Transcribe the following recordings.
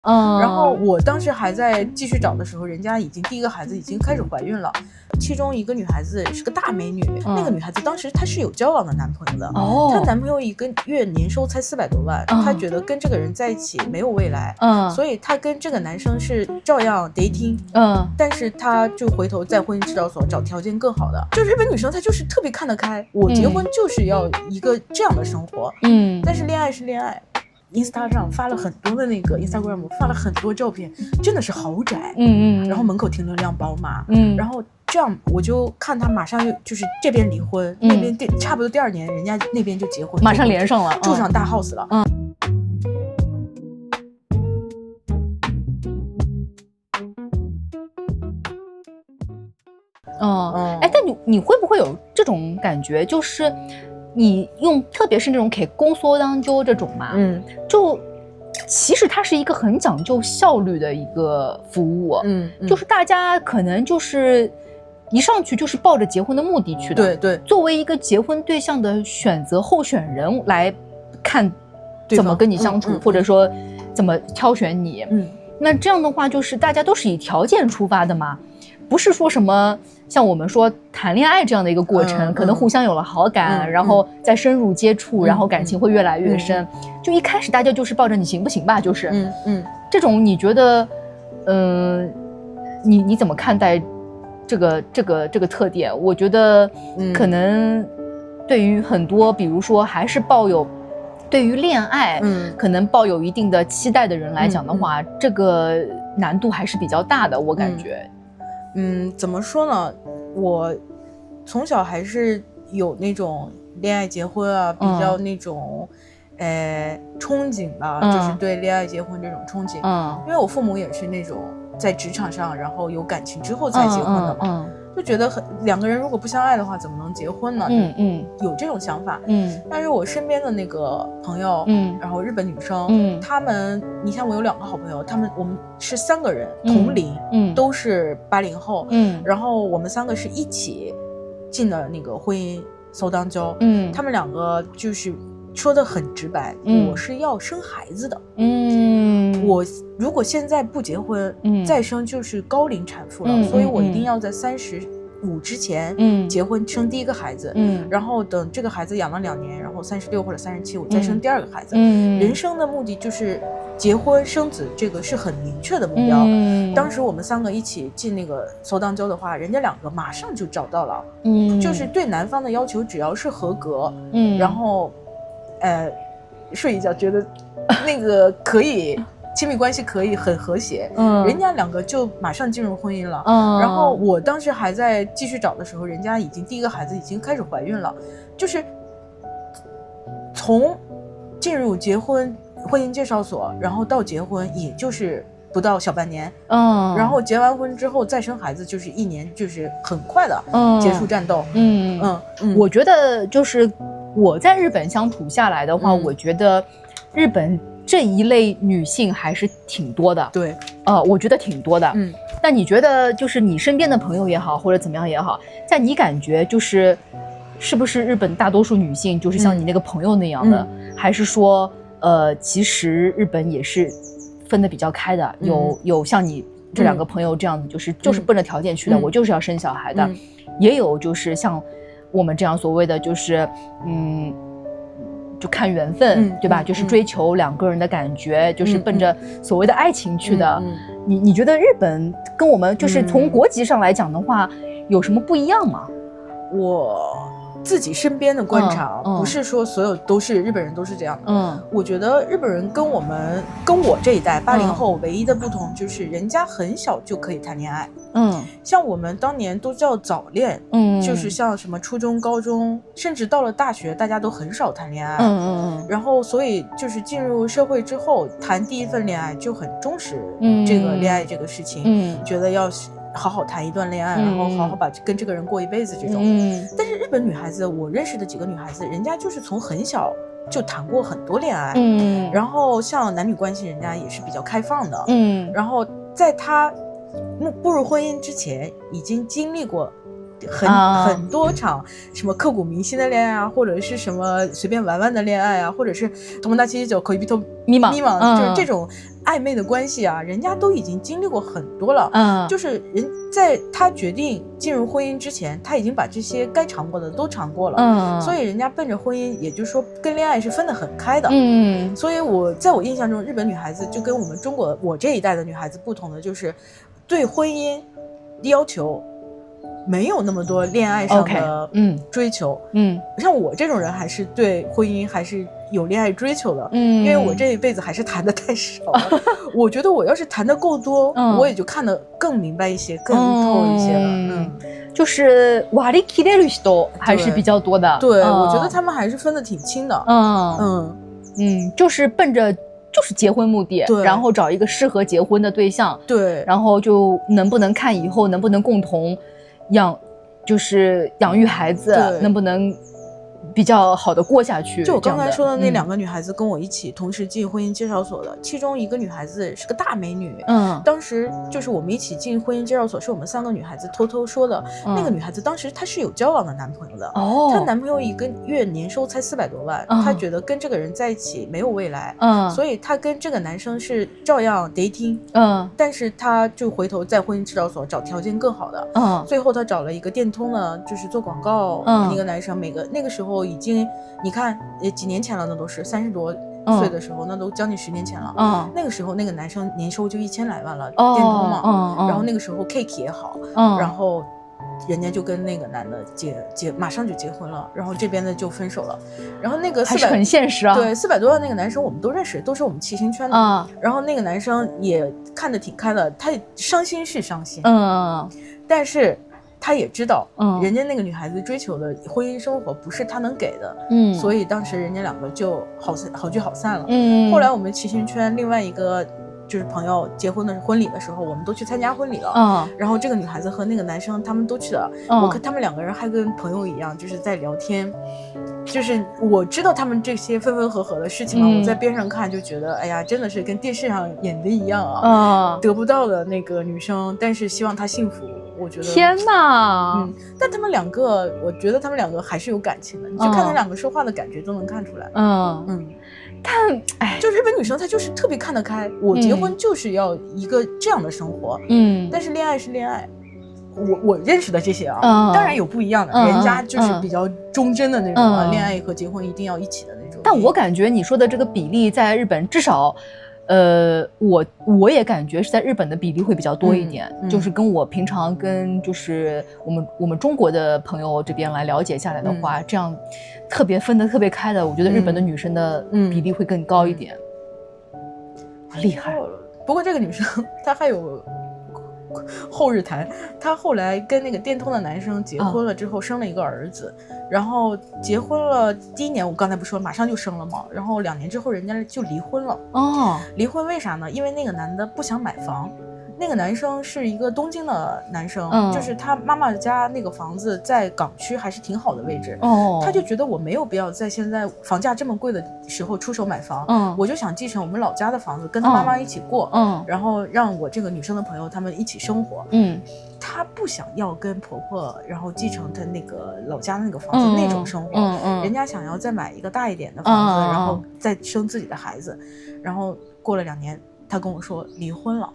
然后我当时还在继续找的时候，人家已经第一个孩子已经开始怀孕了，其中一个女孩子是个大美女，那个女孩子当时她是有交往的男朋友的，她男朋友一个月年收才400多万，她觉得跟这个人在一起没有未来，所以她跟这个男生是照样 dating，但是她就回头在婚姻制造所找条件更好的，就日本女生她就是特别看得开，我结婚就是要一个这样的生活，但是恋爱是恋爱。Insta 上发了很多的那个 Instagram 发了很多照片，真的是豪宅，然后门口停了辆宝马，然后这样我就看他马上就是这边离婚，那边差不多第2年人家那边就结婚，马上连上了，住上大 house 了，哎，但你会不会有这种感觉，就是你特别是那种给公소당 교这种嘛，就其实它是一个很讲究效率的一个服务，就是大家可能就是一上去就是抱着结婚的目的去的，对，作为一个结婚对象的选择候选人来看怎么跟你相处，或者说怎么挑选你，那这样的话就是大家都是以条件出发的嘛。不是说什么像我们说谈恋爱这样的一个过程，可能互相有了好感，然后再深入接触，然后感情会越来越深。就一开始大家就是抱着你行不行吧，就是这种你觉得，你怎么看待这个特点？我觉得可能对于很多，比如说还是抱有对于恋爱，可能抱有一定的期待的人来讲的话，这个难度还是比较大的，我感觉。怎么说呢？我从小还是有那种恋爱结婚啊，比较那种，憧憬吧，就是对恋爱结婚这种憧憬。因为我父母也是那种在职场上，然后有感情之后才结婚的嘛，就觉得两个人如果不相爱的话，怎么能结婚呢？有这种想法。但是我身边的那个朋友，然后日本女生，她们，你像我有2个好朋友，我们是3个人同龄，都是80后，然后我们3个是一起进了那个婚姻소당 교，他们2个就是说得很直白，我是要生孩子的，我如果现在不结婚，再生就是高龄产妇了，所以我一定要在35之前结婚生第一个孩子，然后等这个孩子养了2年，然后36或者37我再生第2个孩子，人生的目的就是结婚生子，这个是很明确的目标。当时我们3个一起进那个소당 교的话，人家2个马上就找到了，就是对男方的要求只要是合格，然后睡一觉觉得那个可以亲密关系可以很和谐，人家2个就马上进入婚姻了，然后我当时还在继续找的时候，人家已经第一个孩子已经开始怀孕了，就是从进入婚姻介绍所，然后到结婚也就是不到小半年，然后结完婚之后再生孩子就是1年，就是很快的结束战斗。我觉得就是我在日本相处下来的话，我觉得日本这一类女性还是挺多的。对，我觉得挺多的。那你觉得就是你身边的朋友也好，或者怎么样也好，在你感觉就是是不是日本大多数女性就是像你那个朋友那样的，还是说其实日本也是分得比较开的，有像你这2个朋友这样子，就是奔着条件去的，我就是要生小孩的，也有就是像我们这样所谓的就是就看缘分，对吧？就是追求2个人的感觉，就是奔着所谓的爱情去的。你觉得日本跟我们就是从国籍上来讲的话，有什么不一样吗？我自己身边的观察，不是说所有都是日本人都是这样的。我觉得日本人跟我这一代80后唯一的不同就是人家很小就可以谈恋爱。像我们当年都叫早恋，就是像什么初中、高中，甚至到了大学，大家都很少谈恋爱。然后所以就是进入社会之后，谈第一份恋爱就很重视这个恋爱这个事情，觉得要好好谈一段恋爱，然后好好跟这个人过一辈子这种。但是日本女孩子，我认识的几个女孩子，人家就是从很小就谈过很多恋爱，然后像男女关系，人家也是比较开放的，然后在她步入婚姻之前，已经经历过很多场什么刻骨铭心的恋爱啊，或者是什么随便玩玩的恋爱啊，或者是友達以上恋人迷茫，就是这种暧昧的关系啊，人家都已经经历过很多了。就是人在他决定进入婚姻之前，他已经把这些该尝过的都尝过了。所以人家奔着婚姻，也就是说跟恋爱是分得很开的。所以在我印象中，日本女孩子就跟我们中国我这一代的女孩子不同的，就是对婚姻要求没有那么多恋爱上的追求。像我这种人还是对婚姻还是有恋爱追求的。因为我这一辈子还是谈的太少了。我觉得我要是谈的够多，我也就看得更明白一些，更透一些了。就是割り切れる人还是比较多的。对，我觉得他们还是分得挺清的。就是奔着就是结婚目的，然后找一个适合结婚的对象。对，然后就能不能看以后能不能共同就是养育孩子，能不能比较好的过下去。就我刚才说的那2个女孩子跟我一起同时进婚姻介绍所的，其中一个女孩子是个大美女。当时就是我们一起进婚姻介绍所，是我们3个女孩子偷偷说的。那个女孩子当时她是有交往的男朋友的。她男朋友一个月年收才400多万，她觉得跟这个人在一起没有未来。所以她跟这个男生是照样 dating。但是她就回头在婚姻介绍所找条件更好的。最后她找了一个电通的，就是做广告一个男生，那个时候已经你看几年前了，那都是30多岁的时候，那都将近10年前了。那个时候那个男生年收就1000来万了，电通嘛。然后那个时候 Cake 也好，然后人家就跟那个男的马上就结婚了，然后这边的就分手了。然后那个还是很现实啊。对，400多万那个男生我们都认识，都是我们齐星圈的。然后那个男生也看得挺开的，他伤心是伤心，但是他也知道，人家那个女孩子追求的婚姻生活不是他能给的。所以当时人家2个就好聚好散了。后来我们齐星圈另外一个就是朋友结婚的婚礼的时候，我们都去参加婚礼了。然后这个女孩子和那个男生他们都去了。我看他们2个人还跟朋友一样，就是在聊天。就是我知道他们这些分分合合的事情嘛，我在边上看就觉得，哎呀，真的是跟电视上演的一样啊。得不到的那个女生，但是希望她幸福。我觉得天哪！但他们2个，我觉得他们2个还是有感情的。你就看他2个说话的感觉都能看出来。但就日本女生她就是特别看得开，我结婚就是要一个这样的生活。但是恋爱是恋爱。我认识的这些当然有不一样的，人家就是比较忠贞的那种恋爱和结婚一定要一起的那种。但我感觉你说的这个比例在日本至少我也感觉是在日本的比例会比较多一点。就是跟我平常跟就是我们中国的朋友这边来了解下来的话，这样特别分得特别开的，我觉得日本的女生的比例会更高一点。厉害。不过这个女生她还有后日谈，她后来跟那个电通的男生结婚了之后，生了一个儿子。然后结婚了第1年，我刚才不说马上就生了嘛，然后2年之后人家就离婚了。离婚为啥呢？因为那个男的不想买房。那个男生是一个东京的男生，就是他妈妈家那个房子在港区还是挺好的位置。他就觉得我没有必要在现在房价这么贵的时候出手买房。我就想继承我们老家的房子，跟他妈妈一起过。然后让我这个女生的朋友他们一起生活。她不想要跟婆婆然后继承她那个老家那个房子那种生活。人家想要再买一个大一点的房子，然后再生自己的孩子。然后过了2年，她跟我说离婚了。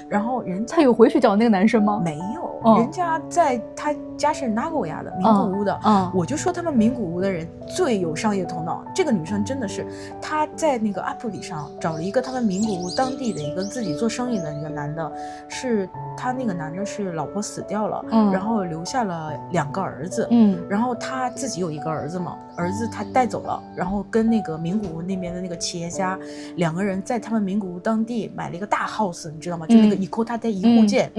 然后他有回去找那个男生吗？没有，人家在他家是名古屋的，名古屋的。我就说他们名古屋的人最有商业头脑。这个女生真的是，她在那个 app 里上找了一个他们名古屋当地的一个自己做生意的一个男的，是他那个男的是老婆死掉了，然后留下了2个儿子，然后他自己有一个儿子嘛，儿子他带走了，然后跟那个名古屋那边的那个企业家2个人在他们名古屋当地买了一个大 house， 你知道吗？就那个一户建，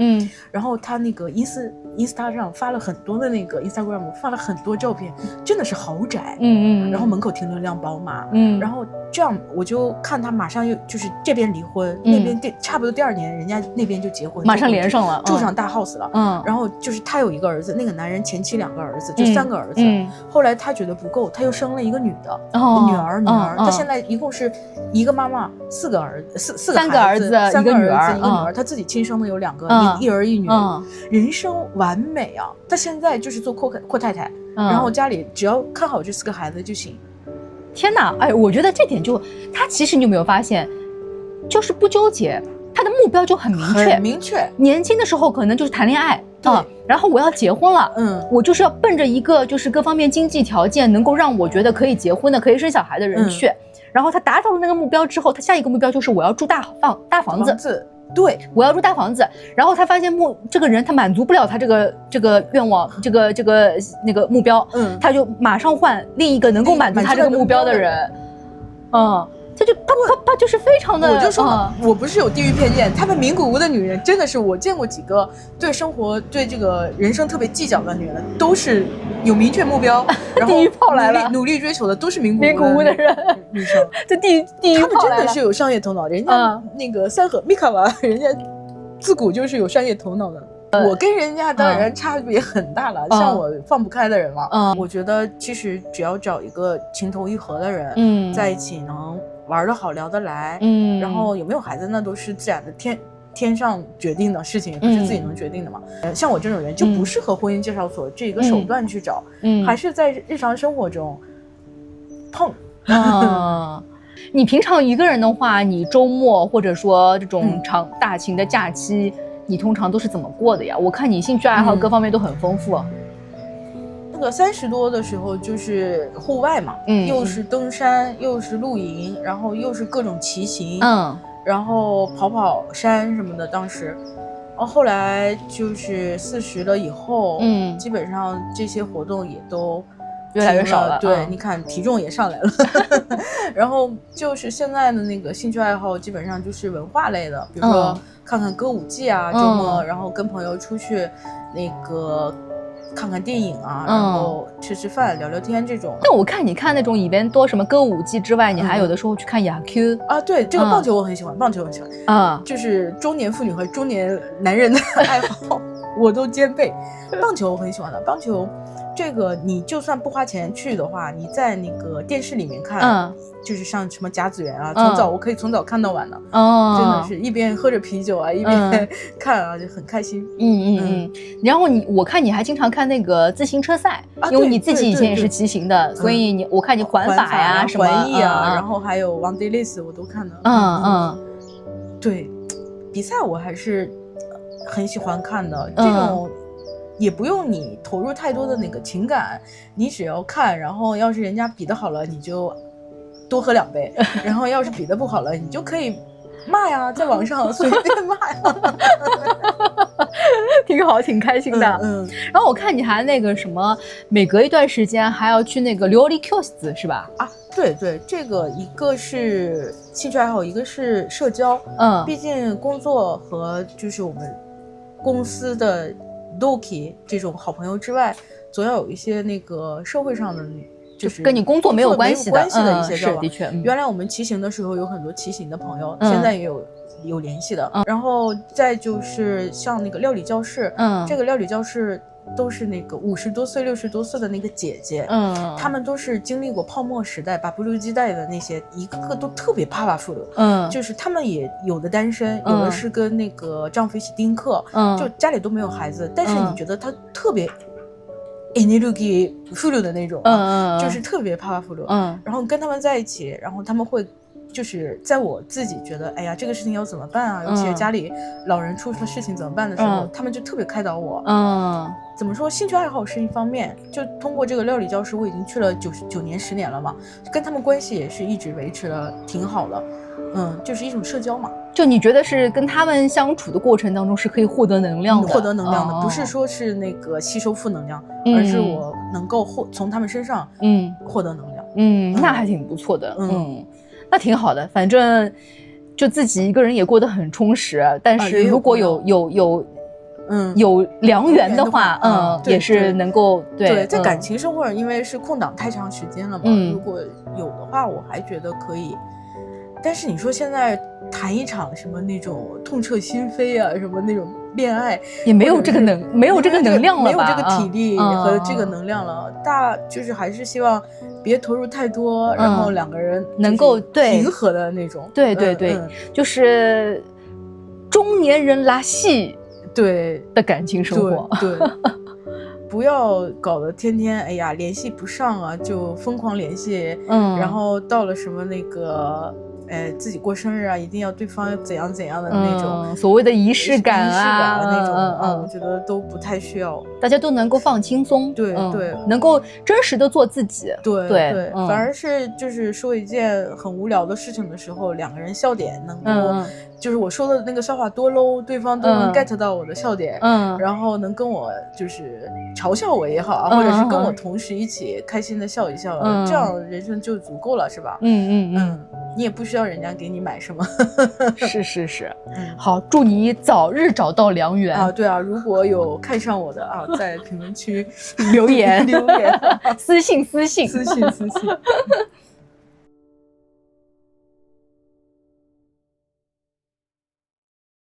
然后他那个Insta 上发了很多的那个 Instagram 发了很多照片，真的是豪宅，然后门口停了辆宝马，然后这样我就看他马上又就是这边离婚，那边差不多第2年人家那边就结婚，马上连上了，住上大 house 了，然后就是他有一个儿子，那个男人前妻2个儿子，就3个儿子，后来他觉得不够，他又生了一个女的，女儿，他现在一共是一个妈妈4个儿子，3个儿子一个女儿，他自己亲生的有2个，一儿一女，人人生完美啊！他现在就是做阔太太，然后家里只要看好这4个孩子就行。天哪，哎，我觉得这点就他其实你有没有发现，就是不纠结，他的目标就很明确。年轻的时候可能就是谈恋爱啊，然后我要结婚了，我就是要奔着一个就是各方面经济条件能够让我觉得可以结婚的、可以生小孩的人去。然后他达到了那个目标之后，他下一个目标就是我要住大房子。对，我要住大房子。然后他发现这个人他满足不了他这个愿望，那个目标，他就马上换另一个能够满足他这个目标的人。他就是非常的，我就说我不是有地域偏见，他们名古屋的女人真的是我见过几个对生活对这个人生特别计较的女人，都是有明确目标，然后努力追求的都是名古屋的人女生。这地狱他们真的是有商业头脑，人家那个三河米卡娃，人家自古就是有商业头脑的。我跟人家当然差别很大了，像我放不开的人嘛，我觉得其实只要找一个情投意合的人，在一起能玩得好聊得来，然后有没有孩子那都是自然的天上决定的事情，也不是自己能决定的嘛。像我这种人就不适合婚姻介绍所这个手段去找，还是在日常生活中碰。你平常一个人的话，你周末或者说这种大型的假期，你通常都是怎么过的呀？我看你兴趣爱好各方面都很丰富。那个30多的时候就是户外嘛，又是登山，又是露营，然后又是各种骑行，然后跑山什么的。当时，后来就是40了以后，基本上这些活动也都越来越少了。对，你看体重也上来了。然后就是现在的那个兴趣爱好基本上就是文化类的，比如说看看歌舞伎啊，周末然后跟朋友出去那个看看电影啊，然后吃饭聊聊天这种。那我看你看那种里边多什么歌舞伎之外，你还有的时候去看野球啊。对，这个棒球我很喜欢，棒球很喜欢啊，就是中年妇女和中年男人的爱好我都兼备。棒球我很喜欢的，棒球这个你就算不花钱去的话，你在那个电视里面看，就是像什么甲子园啊，我可以从早看到晚的，真的是一边喝着啤酒啊，一边看啊，就很开心。然后我看你还经常看那个自行车赛，因为你自己以前也是骑行的，所以我看你环法呀、什么环意啊，然后还有 One Day Race 我都看的。对，比赛我还是很喜欢看的，这种也不用你投入太多的那个情感，你只要看，然后要是人家比得好了，你就多喝2杯，然后要是比得不好了，你就可以骂呀，在网上随便骂呀。挺好，挺开心的。然后我看你还那个什么，每隔一段时间还要去那个料理教室是吧？啊，对，这个一个是兴趣爱好，一个是社交。毕竟工作和就是我们公司的同期这种好朋友之外，总要有一些那个社会上的，就是跟你工作没有关系的一些交往。的确，原来我们骑行的时候有很多骑行的朋友，现在也有联系的。然后再就是像那个料理教室，这个料理教室都是那个50多岁、60多岁的那个姐姐，她们都是经历过泡沫时代、把不留基代的那些，一个个都特别powerful的，就是她们也有的单身，有的是跟那个丈夫一起丁克，就家里都没有孩子，但是你觉得她特别energy full 的那种，就是特别powerful，然后跟他们在一起，然后他们会。就是在我自己觉得，哎呀，这个事情要怎么办啊？尤其是家里老人出了事情怎么办的时候，他们就特别开导我。怎么说？兴趣爱好是一方面，就通过这个料理教室，我已经去了9年10年了嘛，跟他们关系也是一直维持的挺好的。就是一种社交嘛。就你觉得是跟他们相处的过程当中是可以获得能量的，获得能量的，不是说是那个吸收负能量，而是我能够从他们身上获得能量。那还挺不错的。那挺好的，反正就自己一个人也过得很充实，但是如果有良缘的话，也是能够对在感情生活上，因为是空档太长时间了嘛，如果有的话，我还觉得可以。但是你说现在谈一场什么那种痛彻心扉啊，什么那种恋爱，也没有这个能量了吧，没有这个体力和这个能量了。就是还是希望别投入太多，然后两个人能够平和的那种。对，就是中年人拉戏。对的感情生活。对。不要搞得天天哎呀联系不上啊，就疯狂联系，然后到了什么那个自己过生日啊，一定要对方怎样怎样的那种、所谓的仪式感啊那种我觉得都不太需要，大家都能够放轻松，对、能够真实的做自己，对、反而是就是说一件很无聊的事情的时候，两个人笑点能够、就是我说的那个笑话多 low， 对方都能 get 到我的笑点，然后能跟我就是嘲笑我也好啊，或者是跟我同时一起开心的笑一笑，这样人生就足够了，是吧？你也不需要人家给你买什么。是，好，祝你早日找到良缘啊！对啊，如果有看上我的啊，在评论区留言留言，私信。